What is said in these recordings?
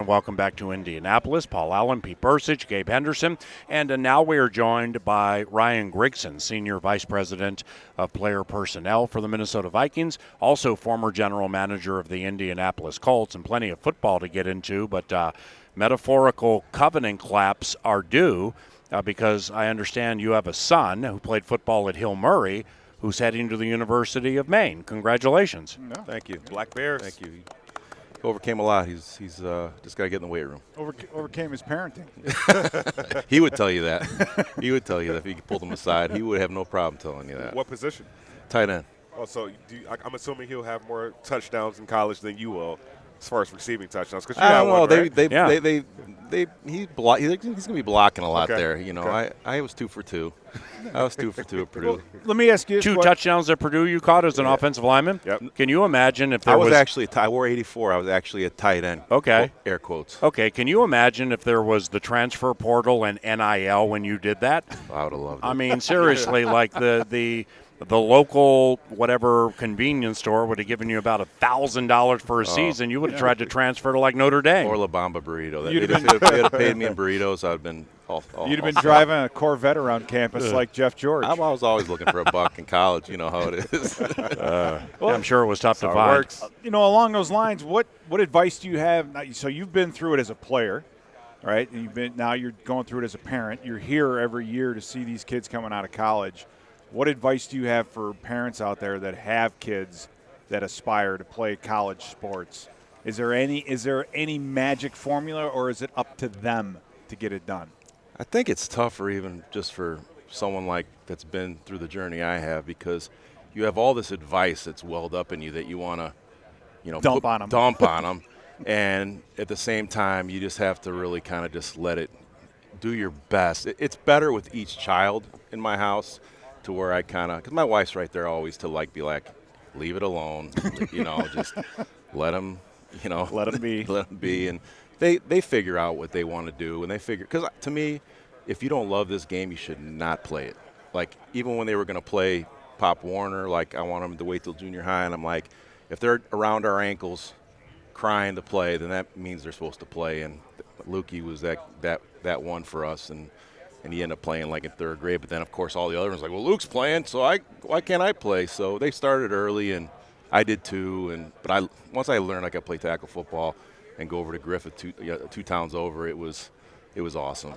welcome back to Indianapolis. Paul Allen, Pete Bursich, Gabe Henderson, and now we are joined by Ryan Grigson, Senior Vice President of Player Personnel for the Minnesota Vikings, also former General Manager of the Indianapolis Colts, and plenty of football to get into, but metaphorical covenant claps are due because I understand you have a son who played football at Hill Murray who's heading to the University of Maine. Congratulations. No. Thank you. Black Bears. Thank you. He overcame a lot. He's just got to get in the weight room. Overcame his parenting. He would tell you that. He would tell you that if you pulled him aside. He would have no problem telling you that. What position? Tight end. Oh, so I'm assuming he'll have more touchdowns in college than you will, as far as receiving touchdowns. Because I don't know. Right? He's going to be blocking a lot Okay. there. You know, Okay. I was 2 for 2. I was 2 for 2 at Purdue. Let me ask you this. 2 touchdowns at Purdue you caught as an offensive lineman? Yep. Can you imagine if there I was actually I wore 84. I was actually a tight end. Okay. Air quotes. Okay, can you imagine if there was the transfer portal and NIL when you did that? I would have loved it. I mean, seriously, like the local whatever convenience store would have given you about $1,000 for a season. You would have tried to transfer to like Notre Dame. Or La Bamba burrito. You'd If they had paid me in burritos, I would have been all You'd have been set. driving a Corvette around campus like Jeff George. I was always looking for a buck in college. You know how it is. I'm sure it was tough to How it find. works. Along those lines, what advice do you have? So you've been through it as a player, right? And now you're going through it as a parent. You're here every year to see these kids coming out of college. What advice do you have for parents out there that have kids that aspire to play college sports? Is there any magic formula, or is it up to them to get it done? I think it's tougher even just for someone like that's been through the journey I have, because you have all this advice that's welled up in you that you want to, Dump on 'em. Dump on them, and at the same time, you just have to really kind of just let it do your best. It's better with each child in my house, to where I kind of, because my wife's right there always to be like, leave it alone, just let them, Let 'em be. let them be, and they figure out what they want to do, and because to me, if you don't love this game, you should not play it. Like, even when they were going to play Pop Warner, like, I want them to wait till junior high, and I'm like, if they're around our ankles crying to play, then that means they're supposed to play. And Lukey was that one for us, and he ended up playing like in 3rd grade. But then, of course, all the other ones like, well, Luke's playing, so why can't I play? So they started early, and I did too. But once I learned I could play tackle football and go over to Griffith, 2 towns over, it was awesome.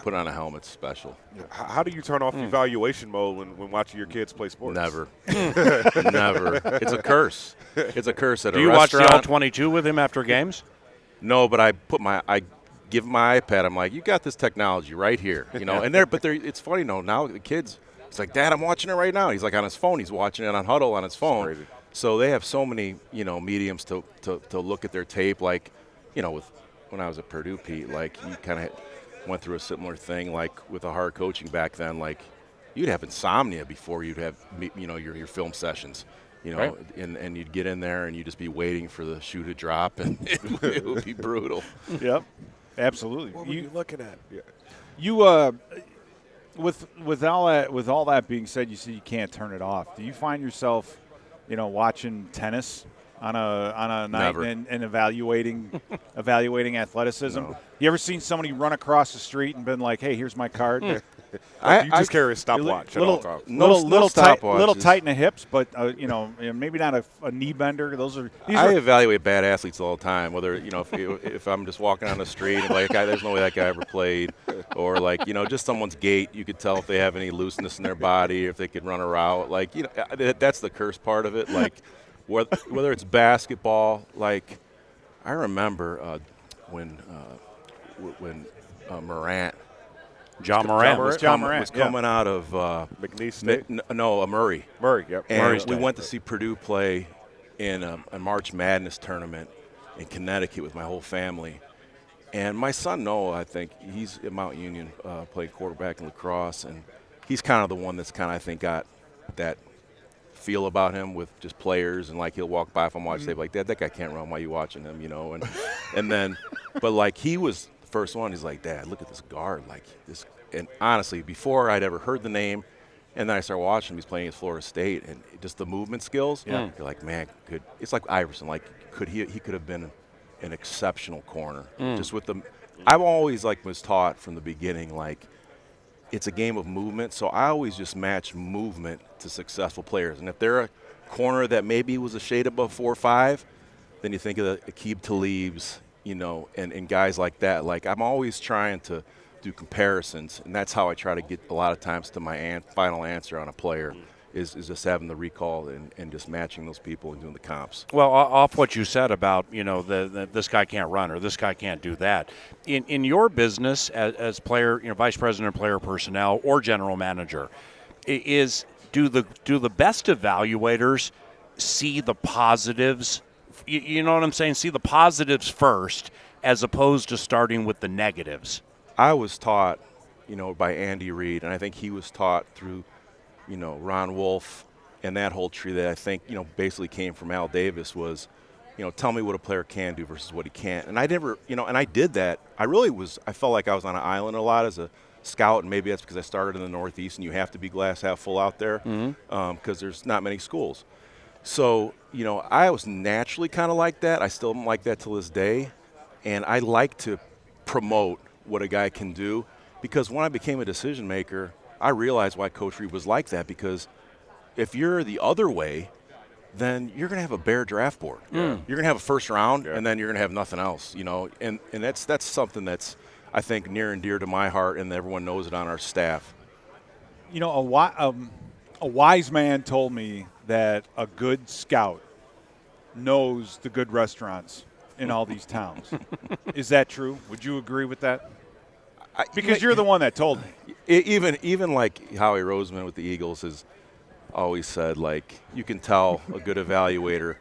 Put on a helmet's special. How do you turn off evaluation mode when watching your kids play sports? Never. Never. It's a curse. It's a curse at Do a you watch restaurant. the All-22 with him after games? No, but I give my iPad. I'm like, you got this technology right here, And it's funny, now the kids. It's like, Dad, I'm watching it right now. He's like on his phone. He's watching it on Huddle on his phone. Crazy. So they have so many, mediums to look at their tape. Like, when I was at Purdue, Pete, like you kind of went through a similar thing, like with a hard coaching back then. Like, you'd have insomnia before you'd have, your film sessions. Right. And you'd get in there and you'd just be waiting for the shoe to drop, and it would be brutal. Yep, absolutely. What were you looking at? Yeah. You with all that being said, you see you can't turn it off. Do you find yourself, watching tennis on a night Never. and evaluating athleticism? No. You ever seen somebody run across the street and been like, "Hey, here's my card"? You just carry a stopwatch at all times. Little stopwatches. tight in the hips, but maybe not a knee bender. I evaluate bad athletes all the time, whether, if I'm just walking on the street and like, there's no way that guy ever played, or like, just someone's gait, you could tell if they have any looseness in their body, or if they could run a route. Like, that's the curse part of it. Like, whether it's basketball, like, I remember when Morant. John Morant. was coming out of McNeese State? Murray. Murray, yep. And Murray we State. went to see Purdue play in a March Madness tournament in Connecticut with my whole family. And my son Noah, I think, he's at Mount Union, played quarterback in lacrosse, and he's kind of the one that's kind of, I think, got that feel about him with just players, and like he'll walk by if I'm watching, they'll be like, Dad, that guy can't run. Why are you watching him? And then, but like he was the first one. He's like, Dad, look at this guard, like this. And honestly, before I'd ever heard the name, and then I started watching him. He's playing at Florida State, and just the movement skills. Yeah. You're like, man, it's like Iverson. Like, he could have been an exceptional corner. Just with the, I've always was taught from the beginning it's a game of movement. So I always just match movement to successful players. And if they're a corner that maybe was a shade above 4.5, then you think of the Aqib Talibs, and guys like that. I'm always trying to do comparisons, and that's how I try to get a lot of times to my final answer on a player. Is just having the recall and just matching those people and doing the comps. Well, off what you said about this guy can't run or this guy can't do that. In your business as player, vice president of player personnel or general manager, do the best evaluators see the positives? You know what I'm saying? See the positives first, as opposed to starting with the negatives. I was taught, by Andy Reid, and I think he was taught through Ron Wolf and that whole tree that I think, basically came from Al Davis was, tell me what a player can do versus what he can't. And I never, and I did that. I felt like I was on an island a lot as a scout, and maybe that's because I started in the Northeast and you have to be glass half full out there because there's not many schools. So, I was naturally kind of like that. I still am like that till this day. And I like to promote what a guy can do because when I became a decision maker, I realized why Coach Reid was like that, because if you're the other way, then you're going to have a bare draft board. You're going to have a first round, and then you're going to have nothing else, And that's something that's, I think, near and dear to my heart, and everyone knows it on our staff. A wise man told me that a good scout knows the good restaurants in all these towns. Is that true? Would you agree with that? Because you're the one that told me. Even like Howie Roseman with the Eagles has always said, you can tell a good evaluator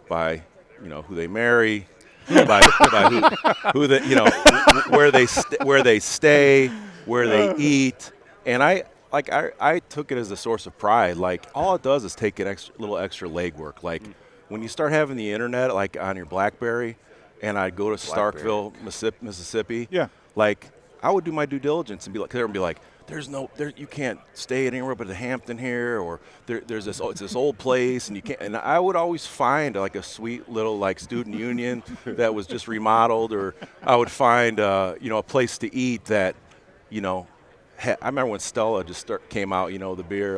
by, who they marry, by who where they stay, where they eat, and I took it as a source of pride. All it does is take an little extra legwork. When you start having the internet, on your BlackBerry, and I'd go to Starkville, Mississippi, I would do my due diligence and be like, you can't stay anywhere but at Hampton here, or there's this old place, and you can't. And I would always find a sweet little student union that was just remodeled, or I would find a place to eat that, I remember when Stella just came out, the beer,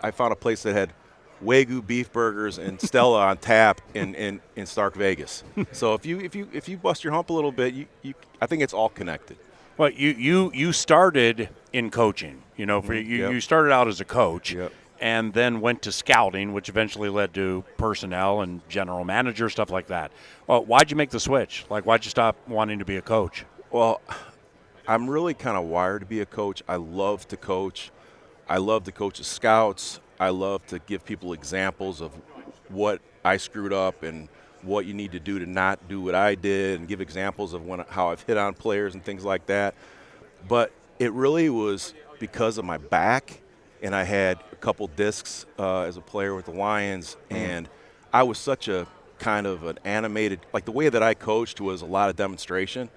I found a place that had Wagyu beef burgers and Stella on tap in Stark Vegas. So if you bust your hump a little bit, I think it's all connected. Well, you started in coaching. You started out as a coach, and then went to scouting, which eventually led to personnel and general manager, stuff like that. Well, why'd you make the switch? Why'd you stop wanting to be a coach? Well, I'm really kind of wired to be a coach. I love to coach. I love to coach the scouts. I love to give people examples of what I screwed up and what you need to do to not do what I did, and give examples of how I've hit on players and things like that. But it really was because of my back, and I had a couple discs as a player with the Lions, and I was such a kind of an animated, the way that I coached was a lot of demonstration.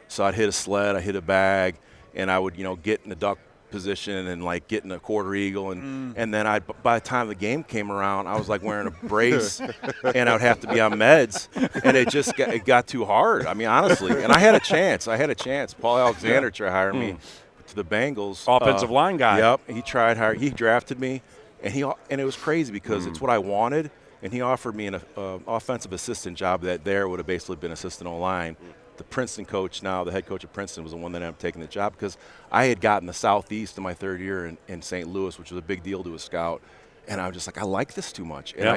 So I'd hit a sled, I'd hit a bag, and I would, get in a duck position and get in a quarter eagle, and then by the time the game came around, I was wearing a brace and I would have to be on meds, and it got too hard. I mean, honestly, and I had a chance. Paul Alexander tried to hire me to the Bengals. Offensive line guy. Yep, he tried hire. He drafted me, and it was crazy because it's what I wanted, and he offered me an offensive assistant job that would have basically been assistant O-line. The Princeton coach now, the head coach of Princeton, was the one that ended up taking the job because I had gotten the Southeast in my third year in St. Louis, which was a big deal to a scout. And I was just I like this too much. And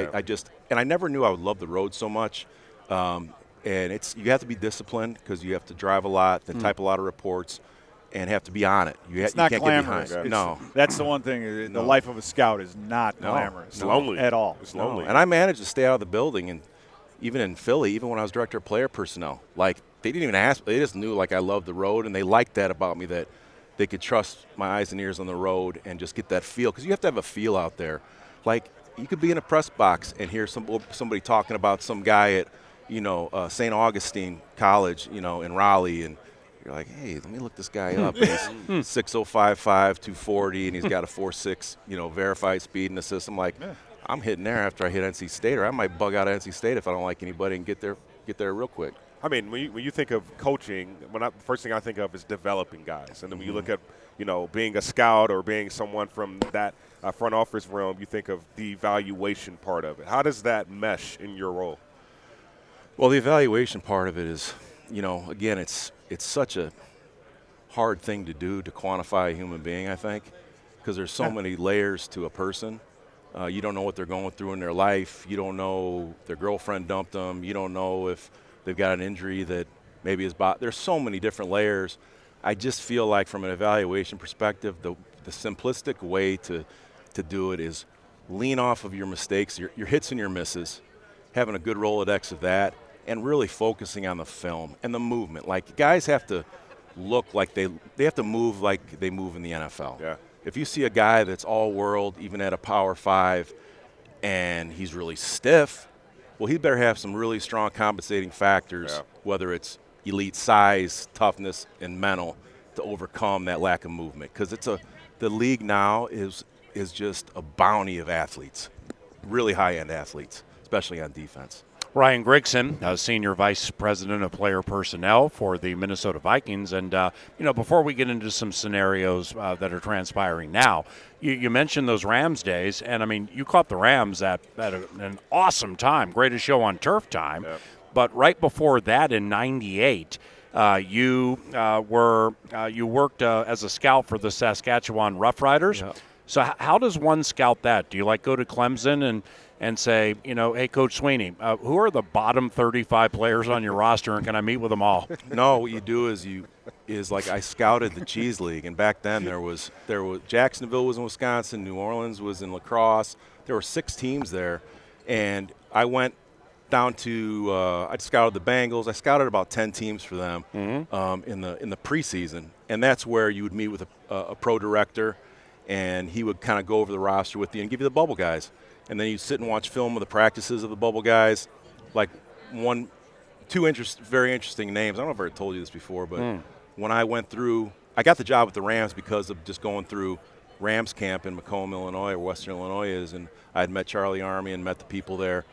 I never knew I would love the road so much. And you have to be disciplined because you have to drive a lot, then type a lot of reports, and have to be on it. It's not can't glamorous. Get behind. No. That's the one thing. The life of a scout is not glamorous. It's lonely. At all. It's lonely. And I managed to stay out of the building, and even in Philly, even when I was director of player personnel, they didn't even ask. They just knew I loved the road, and they liked that about me, that they could trust my eyes and ears on the road and just get that feel, because you have to have a feel out there. You could be in a press box and hear somebody talking about some guy at St. Augustine College in Raleigh, and you're like, hey, let me look this guy up. And he's 6'0", 5'5", 240, and he's got a 4.6 verified speed in the system. I'm hitting there after I hit NC State, or I might bug out of NC State if I don't like anybody and get there get there real quick. I mean, when you think of coaching, the first thing I think of is developing guys. And then when you look at, being a scout or being someone from that front office realm, you think of the evaluation part of it. How does that mesh in your role? Well, the evaluation part of it is, again, it's such a hard thing to do to quantify a human being, I think, because there's so many layers to a person. You don't know what they're going through in their life. You don't know their girlfriend dumped them. You don't know if they've got an injury that maybe is there's so many different layers. I just feel like from an evaluation perspective, the simplistic way to do it is lean off of your mistakes, your hits and your misses, having a good Rolodex of that, and really focusing on the film and the movement. Like, guys have to look like they have to move like they move in the NFL. Yeah. If you see a guy that's all world, even at a Power 5, and he's really stiff, well, he better have some really strong compensating factors, whether it's elite size, toughness, and mental, to overcome that lack of movement. Because the league now is just a bounty of athletes, really high-end athletes, especially on defense. Ryan Grigson, Senior Vice President of Player Personnel for the Minnesota Vikings. And, before we get into some scenarios that are transpiring now, you mentioned those Rams days. And, I mean, you caught the Rams at an awesome time, greatest show on turf time. Yep. But right before that in '98, you worked as a scout for the Saskatchewan Roughriders. Yep. So how does one scout that? Do you, go to Clemson and say, hey, Coach Sweeney, who are the bottom 35 players on your roster, and can I meet with them all? No, what you do is I scouted the Cheese League, and back then there was Jacksonville was in Wisconsin, New Orleans was in lacrosse. There were 6 teams there, and I went down to I scouted the Bengals. I scouted about 10 teams for them in the preseason, and that's where you would meet with a pro director, and he would kind of go over the roster with you and give you the bubble guys. And then you sit and watch film of the practices of the bubble guys. Like two very interesting names. I don't know if I ever told you this before, but when I went through, I got the job with the Rams because of just going through Rams camp in Macomb, Illinois, or Western Illinois is, and I had met Charlie Army and met the people there.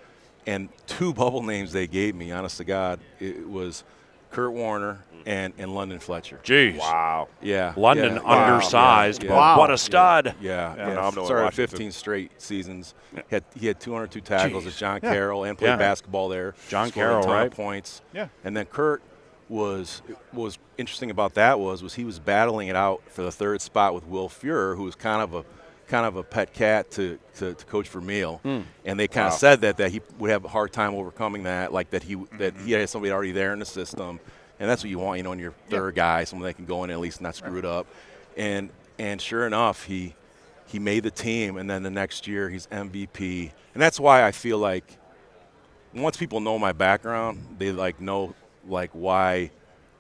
And 2 bubble names they gave me, honest to God, it was Kurt Warner and London Fletcher. Jeez. Wow. Yeah. London undersized, but what a stud. Yeah. Started 15 straight seasons. He had 202 tackles at John Carroll and played basketball there. John Carroll, a ton right? Of points. Yeah. And then Kurt was interesting about that was he was battling it out for the 3rd spot with Will Fuhrer, who was kind of a pet cat to Coach Vermeil, and they kind of said that he would have a hard time overcoming that, that he had somebody already there in the system, and that's what you want, in your 3rd guy, someone that can go in and at least not screw it up, and sure enough, he made the team, and then the next year he's MVP, and that's why I feel like once people know my background, they know why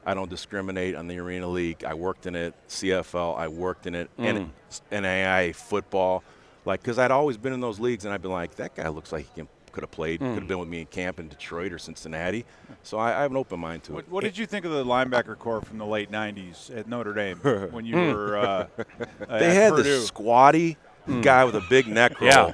I don't discriminate on the Arena League. I worked in it, CFL, I worked in it, and NAIA football. Because I'd always been in those leagues, and I'd been like, that guy looks like he could have played, could have been with me in camp in Detroit or Cincinnati. So I have an open mind to it. What did you think of the linebacker corps from the late 90s at Notre Dame when you were They had Purdue? the squatty guy with a big neck roll.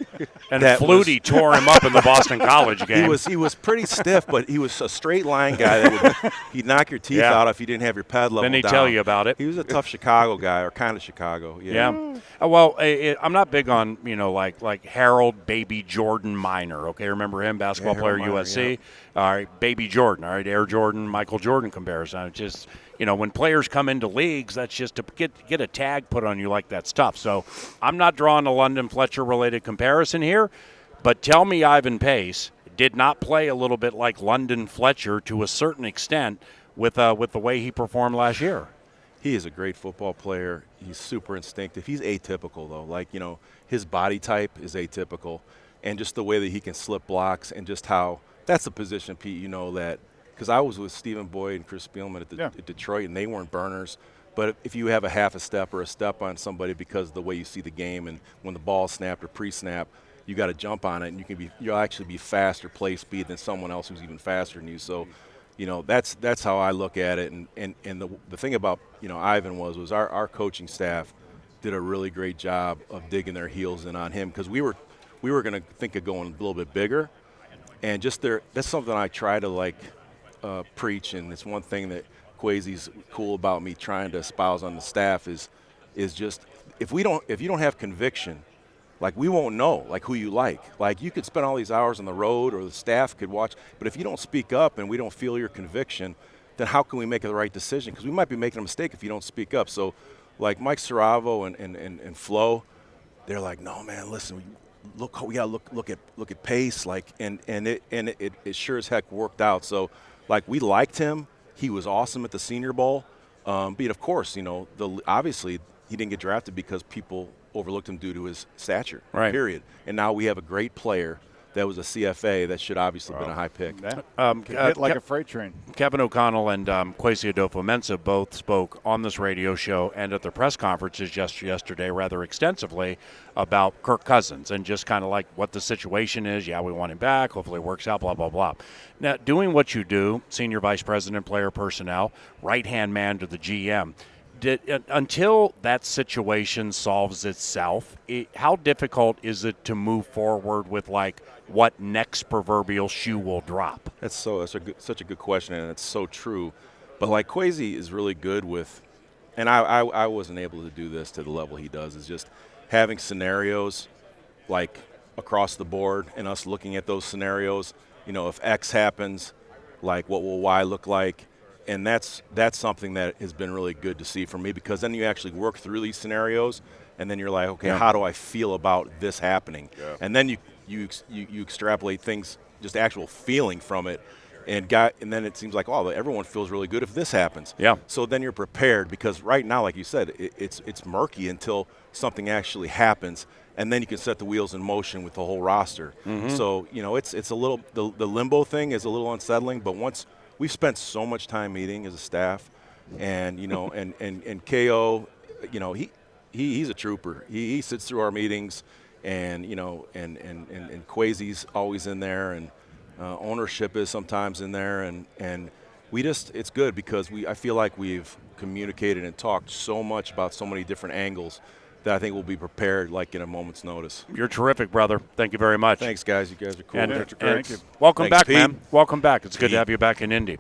And Flutie tore him up in the Boston College game. He was pretty stiff, but he was a straight line guy that he'd knock your teeth out if you didn't have your pad level down. Then he'd tell you about it. He was a tough Chicago guy, or kind of Chicago. Yeah. Well, I'm not big on like Harold Baby Jordan Minor. Okay, remember him, basketball player, Minor, USC. Yeah. All right, Baby Jordan. All right, Air Jordan, Michael Jordan comparison. It's just when players come into leagues, that's just to get a tag put on you like that's tough. So I'm not drawing a London Fletcher related comparison here, but tell me Ivan Pace did not play a little bit like London Fletcher to a certain extent with the way he performed last year. He is a great football player. He's super instinctive. He's atypical, though. His body type is atypical, and just the way that he can slip blocks, and just how that's the position, Pete, that because I was with Stephen Boyd and Chris Spielman at Detroit, and they weren't burners. But if you have a half a step or a step on somebody because of the way you see the game, and when the ball snapped or pre-snap, you got to jump on it, and you'll actually be faster play speed than someone else who's even faster than you. So, that's how I look at it. And the thing about Ivan was our coaching staff did a really great job of digging their heels in on him, because we were going to think of going a little bit bigger, and just that's something I try to preach, and it's one thing that Kwesi's cool about me trying to espouse on the staff is just if you don't have conviction, like we won't know like who you like. Like you could spend all these hours on the road, or the staff could watch, but if you don't speak up and we don't feel your conviction, then how can we make the right decision? Because we might be making a mistake if you don't speak up. So, like Mike Saravo and Flo, they're like, no man, listen, we gotta look at pace, like and it sure as heck worked out. So, like we liked him. He was awesome at the Senior Bowl. But of course, obviously he didn't get drafted because people overlooked him due to his stature. Right. Period. And now we have a great player that was a CFA that should obviously have been a high pick. Hit like a freight train. Kevin O'Connell and Kwesi Adolfo-Mensah both spoke on this radio show and at their press conferences just yesterday rather extensively about Kirk Cousins and just kind of like what the situation is. Yeah, we want him back. Hopefully it works out, blah, blah, blah. Now, doing what you do, Senior Vice President, Player Personnel, right-hand man to the GM, until that situation solves itself, how difficult is it to move forward with like what next proverbial shoe will drop? That's such a good question, and it's so true. But like Kwesi is really good with, and I wasn't able to do this to the level he does, is just having scenarios like across the board and us looking at those scenarios. If X happens, like what will Y look like? And that's something that has been really good to see for me, because then you actually work through these scenarios, and then you're like, okay, how do I feel about this happening? Yeah. And then you extrapolate things, just actual feeling from it, and then it seems like, oh, everyone feels really good if this happens. Yeah. So then you're prepared, because right now, like you said, it's murky until something actually happens, and then you can set the wheels in motion with the whole roster. Mm-hmm. So it's a little the limbo thing is a little unsettling, but once we've spent so much time meeting as a staff, and and KO, he's a trooper. He sits through our meetings, and and Kwesi's always in there, and ownership is sometimes in there, and it's good because I feel like we've communicated and talked so much about so many different angles that I think we'll be prepared like in a moment's notice. You're terrific, brother. Thank you very much. Thanks, guys. You guys are cool. And thank you. Welcome Thanks, back, Pete. man. Welcome back. It's good Pete. to have you back in Indy.